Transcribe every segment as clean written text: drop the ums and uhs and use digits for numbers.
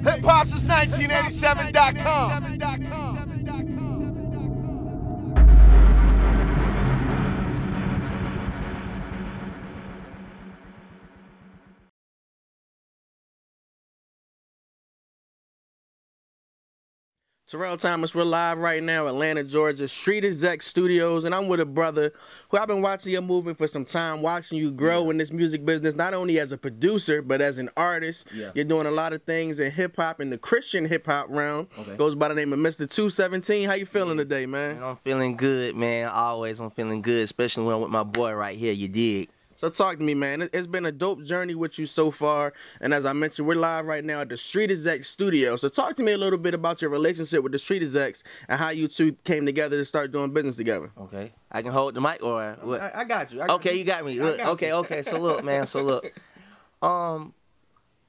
Hip-hop since 1987.com. Terrell Thomas, we're live right now, Atlanta, Georgia, Street Execs Studios, and I'm with a brother who I've been watching your movement for some time, watching you grow in this music business, not only as a producer, but as an artist. You're doing a lot of things in hip-hop, in the Christian hip-hop realm. Goes by the name of Mr. 217. How you feeling today, man? I'm feeling good, man. Always I'm feeling good, especially when I'm with my boy right here, you dig? So talk to me, man. It's been a dope journey with you so far. And as I mentioned, we're live right now at the Street Execs Studio. So talk to me a little bit about your relationship with the Street Execs and how you two came together to start doing business together. Okay. I can hold the mic or what? I got you. Okay, you got me. Look, okay. So look, man. So look. I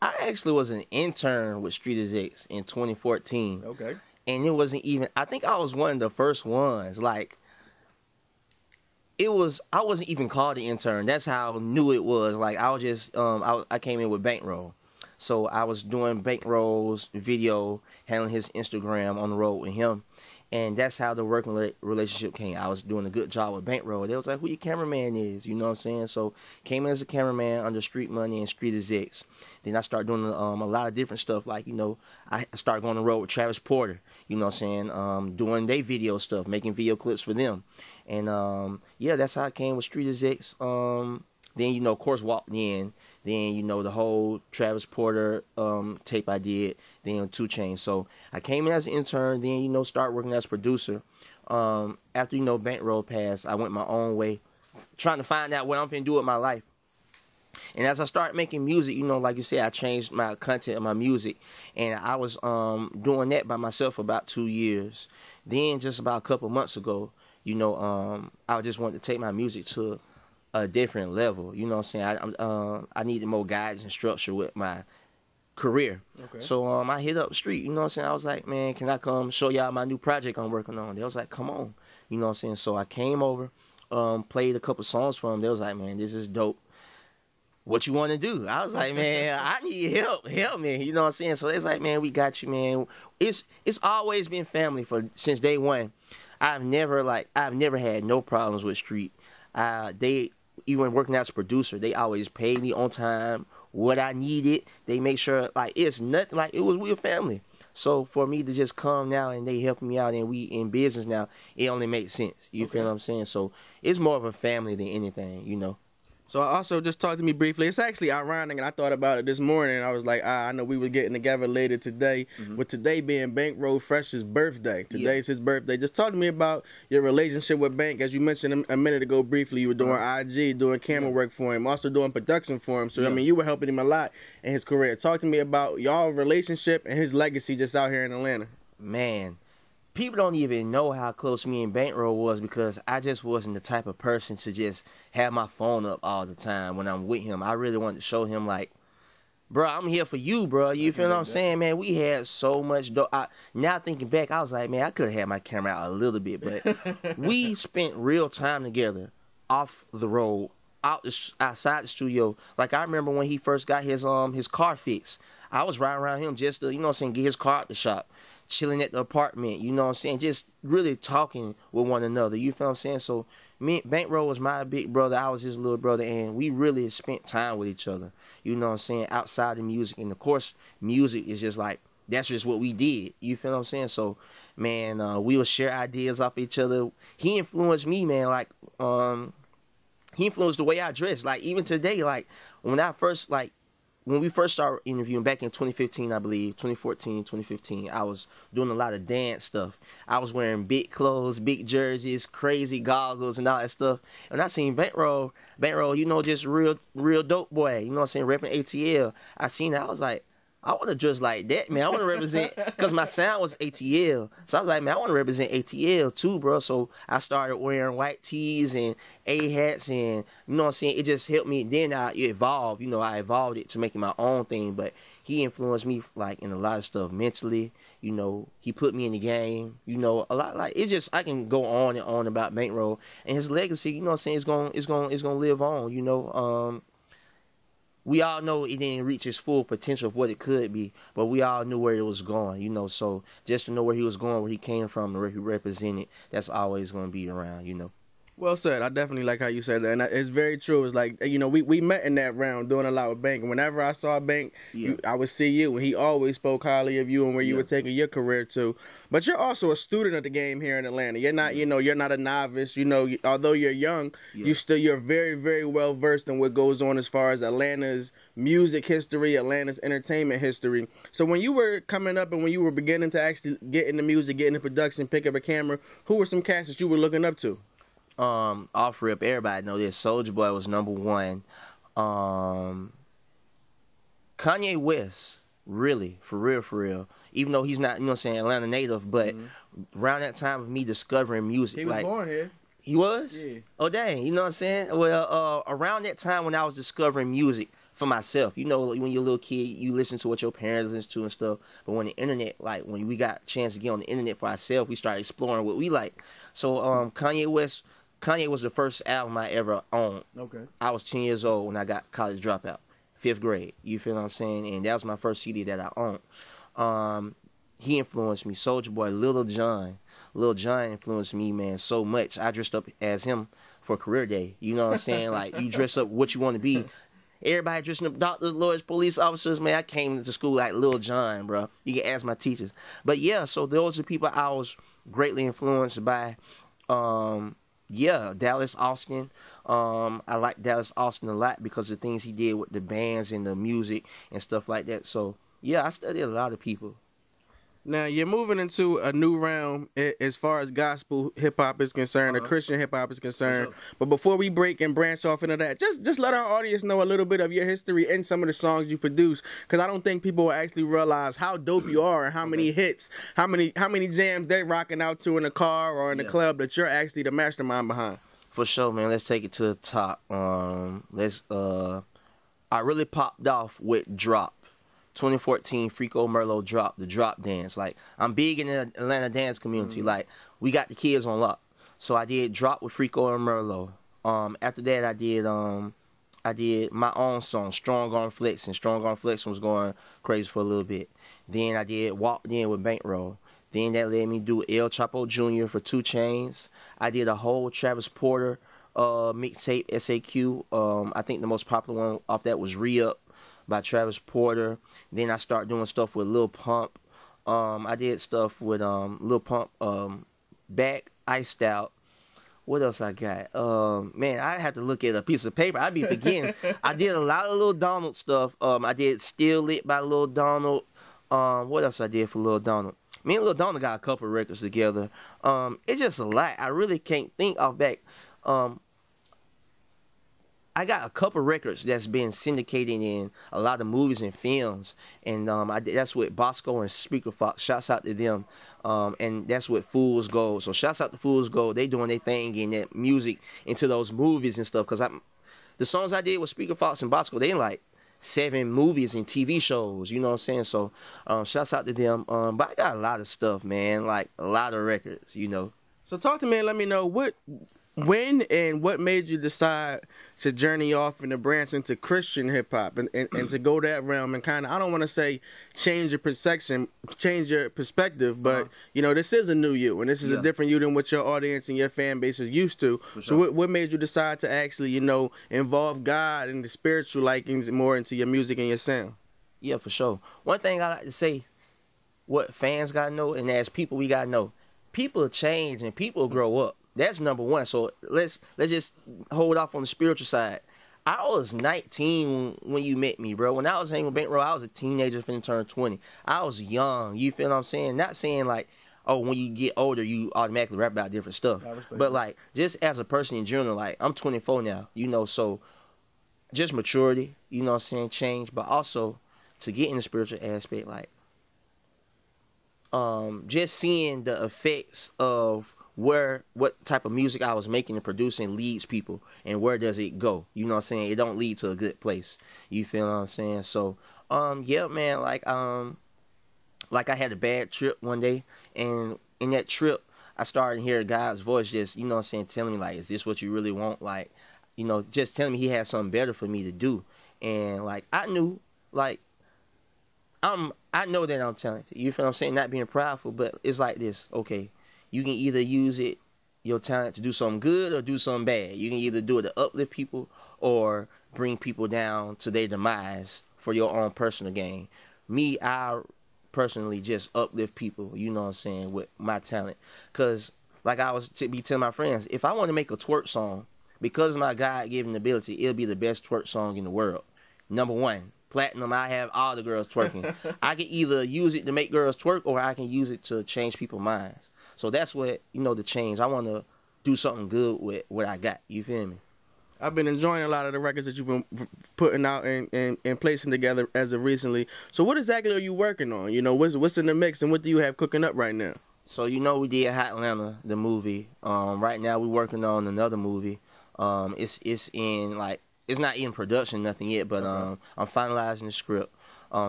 actually was an intern with Street Execs in 2014. Okay. And it wasn't even, I think I was one of the first ones. Like, I wasn't even called the intern. That's how new it was. Like, I was just, I came in with Bankroll. So I was doing Bankroll's video, handling his Instagram on the road with him. And that's how the working relationship came. I was doing a good job with Bankroll. They was like, who your cameraman is? You know what I'm saying? So came in as a cameraman under Street Money and Street Execs. Then I started doing a lot of different stuff. Like, you know, I started going on the road with Travis Porter. You know what I'm saying? Doing their video stuff, making video clips for them. And, yeah, that's how I came with Street Execs. Then, you know, of course, walked in. Then, you know, the whole Travis Porter tape I did. Then 2 Chainz. So I came in as an intern. Then, you know, started working as a producer. After, you know, Bankroll passed, I went my own way, trying to find out what I'm going to do with my life. And as I started making music, you know, like you said, I changed my content of my music. And I was doing that by myself for about 2 years. Then, just about a couple months ago, you know, I just wanted to take my music to a different level. You know what I'm saying? I needed more guidance and structure with my career. Okay. So I hit up Street, you know what I'm saying? I was like, man, can I come show y'all my new project I'm working on? They was like, come on. You know what I'm saying? So I came over, played a couple songs for them. They was like, man, this is dope. What you want to do? I was like, man, I need help me. You know what I'm saying? So it's like, man, we got you, man. It's always been family since day one. I've never had no problems with Street. They, even working as a producer, they always paid me on time, what I needed. They make sure, like, it's nothing, like, we a family. So for me to just come now and they helping me out and we in business now, it only makes sense. You feel what I'm saying? So it's more of a family than anything, you know. So also, just talk to me briefly. It's actually ironic, and I thought about it this morning. I was like, I know we were getting together later today, with today being Bankroll Fresh's birthday. Today's his birthday. Just talk to me about your relationship with Bank. As you mentioned a minute ago briefly, you were doing IG, doing camera work for him, also doing production for him. So, I mean, you were helping him a lot in his career. Talk to me about y'all relationship and his legacy just out here in Atlanta. Man, people don't even know how close me and Bankroll was because I just wasn't the type of person to just have my phone up all the time when I'm with him. I really wanted to show him, like, bro, I'm here for you, bro. You feel what I'm saying, man? We had so much dope. Now thinking back, I was like, man, I could have had my camera out a little bit, but we spent real time together off the road, outside the studio. Like, I remember when he first got his car fixed. I was riding around him just to, you know what I'm saying, get his car out the shop. Chilling at the apartment, you know what I'm saying? Just really talking with one another, you feel what I'm saying? So, Bankroll was my big brother, I was his little brother, and we really spent time with each other, you know what I'm saying, outside of music. And of course, music is just like, that's just what we did, you feel what I'm saying? So, man, we would share ideas off each other. He influenced me, man, like, he influenced the way I dress. Like, even today, like, when we first started interviewing back in 2015, I believe, 2014, 2015, I was doing a lot of dance stuff. I was wearing big clothes, big jerseys, crazy goggles, and all that stuff. And I seen Bankroll, you know, just real dope boy, you know what I'm saying, repping ATL. I seen that, I was like, I want to dress like that, man. I want to represent, because my sound was ATL. So I was like, man, I want to represent ATL too, bro. So I started wearing white tees and A-hats, and, you know what I'm saying, it just helped me. Then I evolved, you know, I evolved it to making my own thing. But he influenced me, like, in a lot of stuff mentally. You know, he put me in the game, you know, a lot. Like, it's just, I can go on and on about Bankroll and his legacy, you know what I'm saying, it's going to live on, you know. we all know it didn't reach its full potential of what it could be, but we all knew where it was going, you know. So just to know where he was going, where he came from, and where he represented, that's always going to be around, you know. Well said. I definitely like how you said that, and it's very true. It's like, you know, we met in that round doing a lot with Bank, and whenever I saw Bank, I would see you, and he always spoke highly of you and where you were taking your career to. But you're also a student of the game here in Atlanta. You're not, you know, you're not a novice. You know, although you're young, you're very, very well versed in what goes on as far as Atlanta's music history, Atlanta's entertainment history. So when you were coming up and when you were beginning to actually get into music, get into production, pick up a camera, who were some cats that you were looking up to? Off rip, everybody know this. Soulja Boy was #1. Kanye West, really, for real. Even though he's not, you know what I'm saying, Atlanta native, but around that time of me discovering music. He was born here. He was? Yeah. Oh, dang, you know what I'm saying? Well, around that time when I was discovering music for myself, you know, when you're a little kid, you listen to what your parents listen to and stuff, but when the internet, like, when we got a chance to get on the internet for ourselves, we started exploring what we like. So, Kanye was the first album I ever owned. Okay. I was 10 years old when I got College Dropout, 5th grade. You feel what I'm saying? And that was my first CD that I owned. He influenced me. Soulja Boy, Lil Jon. Lil Jon influenced me, man, so much. I dressed up as him for career day. You know what I'm saying? Like, you dress up what you want to be. Everybody dressing up doctors, lawyers, police officers. Man, I came to school like Lil Jon, bro. You can ask my teachers. But yeah, so those are people I was greatly influenced by. Yeah, Dallas Austin. I like Dallas Austin a lot because of the things he did with the bands and the music and stuff like that. So, yeah, I studied a lot of people. Now, you're moving into a new realm as far as gospel hip-hop is concerned, or Christian hip-hop is concerned. But before we break and branch off into that, just let our audience know a little bit of your history and some of the songs you produce, because I don't think people will actually realize how dope you are and how many hits, how many jams they're rocking out to in the car or in the club that you're actually the mastermind behind. For sure, man. Let's take it to the top. I really popped off with Drop. 2014 Freako Merlo Drop, the Drop dance. Like, I'm big in the Atlanta dance community. Like, we got the kids on lock. So I did Drop with Freako and Merlo. After that, I did my own song, Strong on Flex, and Strong on Flex was going crazy for a little bit. Then I did Walked In with Bankroll. Then that led me to do El Chapo Jr. for 2 Chainz. I did a whole Travis Porter mixtape, SAQ. I think the most popular one off that was Re-Up by Travis Porter. Then I started doing stuff with Lil Pump. I did stuff with Lil Pump, Back, Iced Out. What else I got? Man, I have to look at a piece of paper. I'd be forgetting. I did a lot of Lil Donald stuff. I did Still Lit by Lil Donald. What else I did for Lil Donald? Me and Lil Donald got a couple of records together. It's just a lot. I really can't think off back. I got a couple records that's been syndicated in a lot of movies and films, and that's with Bosco and Speaker Fox. Shouts out to them, and that's with Fool's Gold. So shouts out to Fool's Gold. They doing their thing in that music into those movies and stuff. Cause the songs I did with Speaker Fox and Bosco, they in like 7 movies and TV shows. You know what I'm saying? So shouts out to them. But I got a lot of stuff, man. Like a lot of records. You know. So talk to me and let me know when and what made you decide to journey off and to branch into Christian hip hop and to go that realm and kind of, I don't want to say change your perspective, but you know, this is a new you and this is a different you than what your audience and your fan base is used to. So what made you decide to actually, you know, involve God and the spiritual likings more into your music and your sound? Yeah, for sure. One thing I like to say, what fans gotta know, and as people we gotta know, people change and people grow up. That's number one. So let's just hold off on the spiritual side. I was 19 when you met me, bro. When I was hanging with Bankroll, I was a teenager finna turn 20. I was young. You feel what I'm saying? Not saying like, oh, when you get older, you automatically rap about different stuff. But like, just as a person in general, like, I'm 24 now, you know, so just maturity, you know what I'm saying, change. But also to get in the spiritual aspect, like, just seeing the effects of what type of music I was making and producing leads people, and where does it go? You know what I'm saying? It don't lead to a good place. You feel what I'm saying? So, yeah, man, like I had a bad trip one day, and in that trip, I started hearing God's voice just, you know what I'm saying, telling me, like, is this what you really want? Like, you know, just telling me he had something better for me to do. And like I knew, like I know that I'm talented. You feel what I'm saying? Not being prideful, but it's like this. Okay, you can either use your talent to do something good or do something bad. You can either do it to uplift people or bring people down to their demise for your own personal gain. Me, I personally just uplift people, you know what I'm saying, with my talent. Because like I was to be telling my friends, if I want to make a twerk song, because of my God-given ability, it'll be the best twerk song in the world. Number one, platinum, I have all the girls twerking. I can either use it to make girls twerk or I can use it to change people's minds. So that's what, you know, the change. I want to do something good with what I got. You feel me? I've been enjoying a lot of the records that you've been putting out and placing together as of recently. So what exactly are you working on? You know, what's in the mix and what do you have cooking up right now? So, you know, we did Hotlanta, the movie. Right now we're working on another movie. It's in, like, it's not in production, nothing yet, but okay. I'm finalizing the script.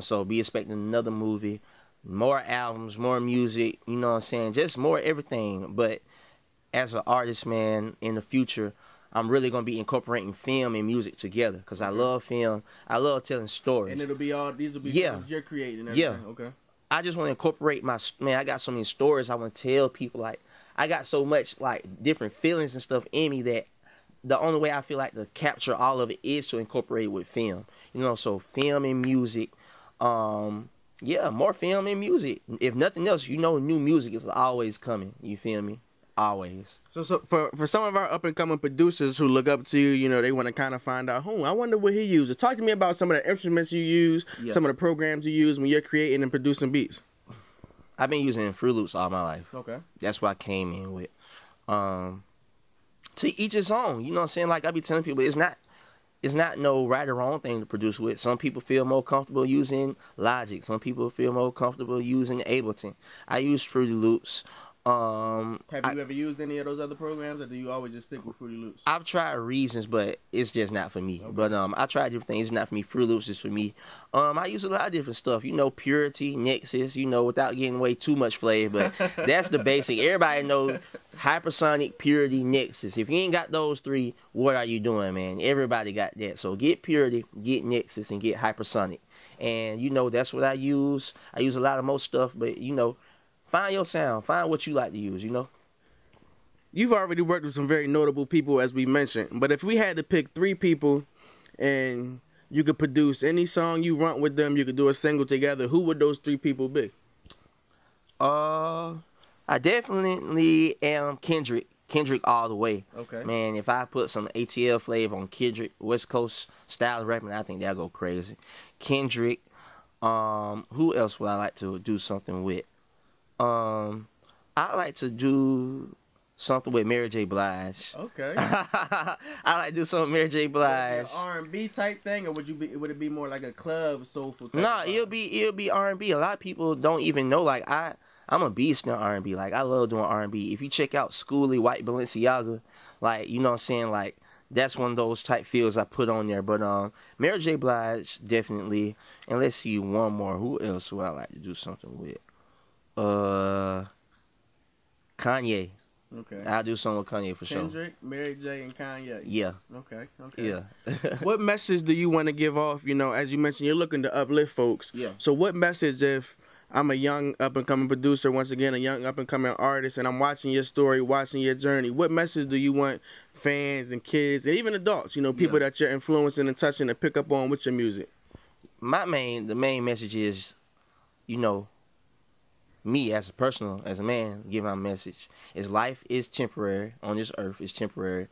So be expecting another movie, more albums, more music, you know what I'm saying? Just more everything. But as an artist, man, in the future, I'm really going to be incorporating film and music together because I love film. I love telling stories. And it'll be these will be things you're creating and everything. Yeah. Okay. I just want to incorporate I got so many stories I want to tell people. Like, I got so much, like, different feelings and stuff in me that the only way I feel like to capture all of it is to incorporate it with film. You know, so film and music. Yeah, more film and music. If nothing else, you know, new music is always coming. You feel me? Always. So for some of our up and coming producers who look up to you, you know, they want to kind of find out, I wonder what he uses. Talk to me about some of the instruments you use, some of the programs you use when you're creating and producing beats. I've been using Fruit Loops all my life. Okay. That's what I came in with. To each his own. You know what I'm saying? Like I be telling people, it's not no right or wrong thing to produce with. Some people feel more comfortable using Logic. Some people feel more comfortable using Ableton. I use Fruity Loops. Have you ever used any of those other programs, or do you always just stick with Fruity Loops? I've tried Reasons, but it's just not for me. Okay. But I tried different things. It's not for me. Fruity Loops is for me. I use a lot of different stuff. You know, Purity, Nexus. You know, without getting away too much flavor, but that's the basic. Everybody know Hypersonic, Purity, Nexus. If you ain't got those three, what are you doing, man? Everybody got that. So get Purity, get Nexus, and get Hypersonic. And you know, that's what I use. I use a lot of most stuff, but you know. Find your sound. Find what you like to use, you know? You've already worked with some very notable people, as we mentioned. But if we had to pick 3 people and you could produce any song you want with them, you could do a single together, who would those 3 people be? I definitely am Kendrick. Kendrick all the way. Okay. Man, if I put some ATL flavor on Kendrick, West Coast style rapping, I think that'll go crazy. Kendrick. Who else would I like to do something with? I like to do something with Mary J. Blige. Okay. I like to do something with Mary J. Blige. R&B type thing, or would it be more like a club soulful type? No, it'll be R&B. A lot of people don't even know. Like I'm a beast in R&B. Like I love doing R&B. If you check out Schoolie, White Balenciaga, like you know what I'm saying, like that's one of those type feels I put on there. But Mary J. Blige definitely. And let's see one more. Who else would I like to do something with? Kanye. Okay. I'll do something with Kanye for sure. Kendrick, Mary J, and Kanye. Yeah. Okay. Yeah. What message do you want to give off? You know, as you mentioned, you're looking to uplift folks. Yeah. So what message, if I'm a young up-and-coming producer, once again, a young up-and-coming artist, and I'm watching your story, watching your journey, what message do you want fans and kids, and even adults, you know, people that you're influencing and touching to pick up on with your music? The main message is, you know, me as a man, give my message is life is temporary on this earth. It's temporary.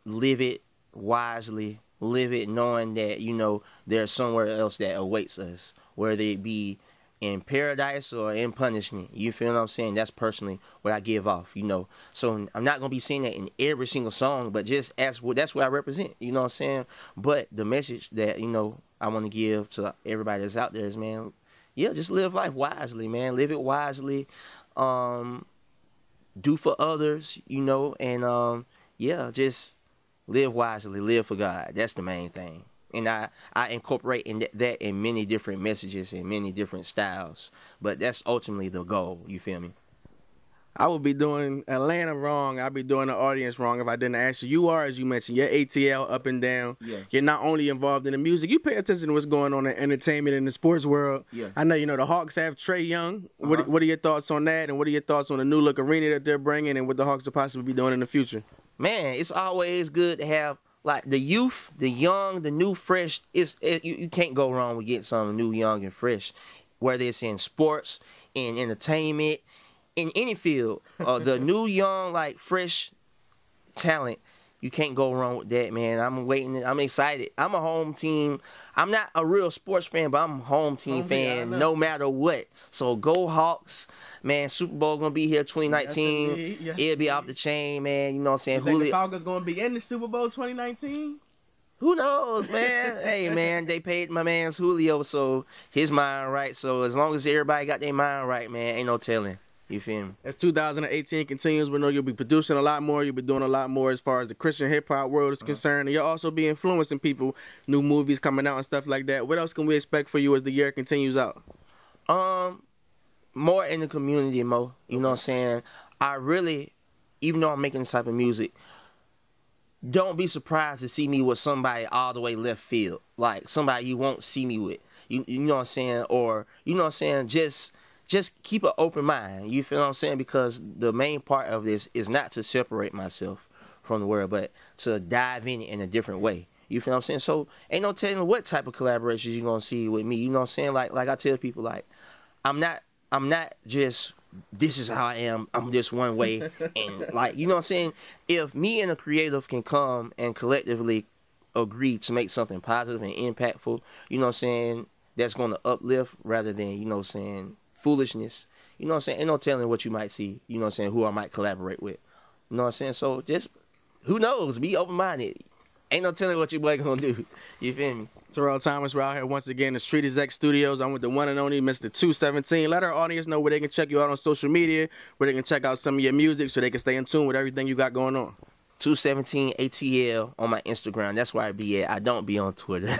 Live it wisely. Live it knowing that, you know, there's somewhere else that awaits us, whether it be in paradise or in punishment. You feel what I'm saying? That's personally what I give off, you know. So I'm not going to be saying that in every single song, but just that's what I represent, you know what I'm saying? But the message that, you know, I want to give to everybody that's out there is, man, yeah, just live life wisely, man. Live it wisely. Do for others, you know, and yeah, just live wisely, live for God. That's the main thing. And I incorporate that in many different messages and many different styles. But that's ultimately the goal, you feel me? I would be doing Atlanta wrong. I'd be doing the audience wrong if I didn't ask you. You are, as you mentioned, you're ATL up and down. Yeah. You're not only involved in the music, you pay attention to what's going on in entertainment and the sports world. Yeah. I know, you know, the Hawks have Trey Young. What are your thoughts on that? And what are your thoughts on the new look arena that they're bringing and what the Hawks will possibly be doing in the future? Man, it's always good to have, like, the youth, the young, the new, fresh. You can't go wrong with getting something new, young, and fresh, whether it's in sports, in entertainment, in any field. The new, young, like, fresh talent, you can't go wrong with that, man. I'm excited. I'm a home team. I'm not a real sports fan, but I'm a home team fan no matter what. So go Hawks. Man, Super Bowl going to be here 2019. Yes, it'll be off the chain, man. You know what I'm saying? You think the Falcons going to be in the Super Bowl 2019? Who knows, man? Hey, man, they paid my man's Julio, so his mind right. So as long as everybody got their mind right, man, ain't no telling. You feel me? As 2018 continues, we know you'll be producing a lot more. You'll be doing a lot more as far as the Christian hip-hop world is concerned. And you'll also be influencing people, new movies coming out and stuff like that. What else can we expect for you as the year continues out? More in the community, Mo. You know what I'm saying? I really, even though I'm making this type of music, don't be surprised to see me with somebody all the way left field. Like somebody you won't see me with. You know what I'm saying? Or, you know what I'm saying, just keep an open mind. You feel what I'm saying? Because the main part of this is not to separate myself from the world, but to dive in a different way. You feel what I'm saying? So ain't no telling what type of collaborations you're going to see with me. You know what I'm saying? Like I tell people, like, I'm not just, this is how I am, I'm just one way. And, like, you know what I'm saying? If me and a creative can come and collectively agree to make something positive and impactful, you know what I'm saying, that's going to uplift rather than, you know what I'm saying, foolishness. You know what I'm saying? Ain't no telling what you might see. You know what I'm saying? Who I might collaborate with. You know what I'm saying? So just, who knows? Be open-minded. Ain't no telling what your boy gonna do. You feel me? Terrell Thomas, we're out here once again in the Street Execs Studios. I'm with the one and only Mr. 217. Let our audience know where they can check you out on social media, where they can check out some of your music so they can stay in tune with everything you got going on. 217 ATL on my Instagram. That's where I be at. I don't be on Twitter.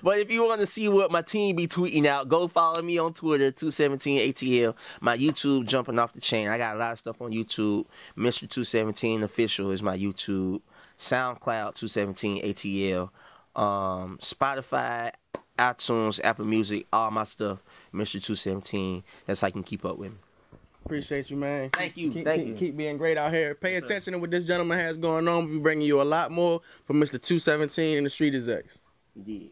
But if you want to see what my team be tweeting out, go follow me on Twitter, 217 ATL. My YouTube jumping off the chain. I got a lot of stuff on YouTube. Mr. 217 Official is my YouTube. SoundCloud 217 ATL. Spotify, iTunes, Apple Music, all my stuff. Mr. 217. That's how you can keep up with me. Appreciate you, man. Thank you. Thank you. Keep being great out here. Pay attention to what this gentleman has going on. We'll be bringing you a lot more from Mr. 217 and the Street Execs. Indeed.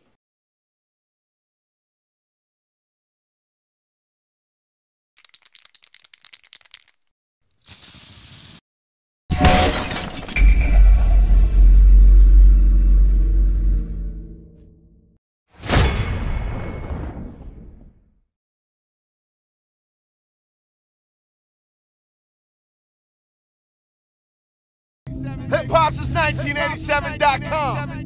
Hip Hop since 1987.com.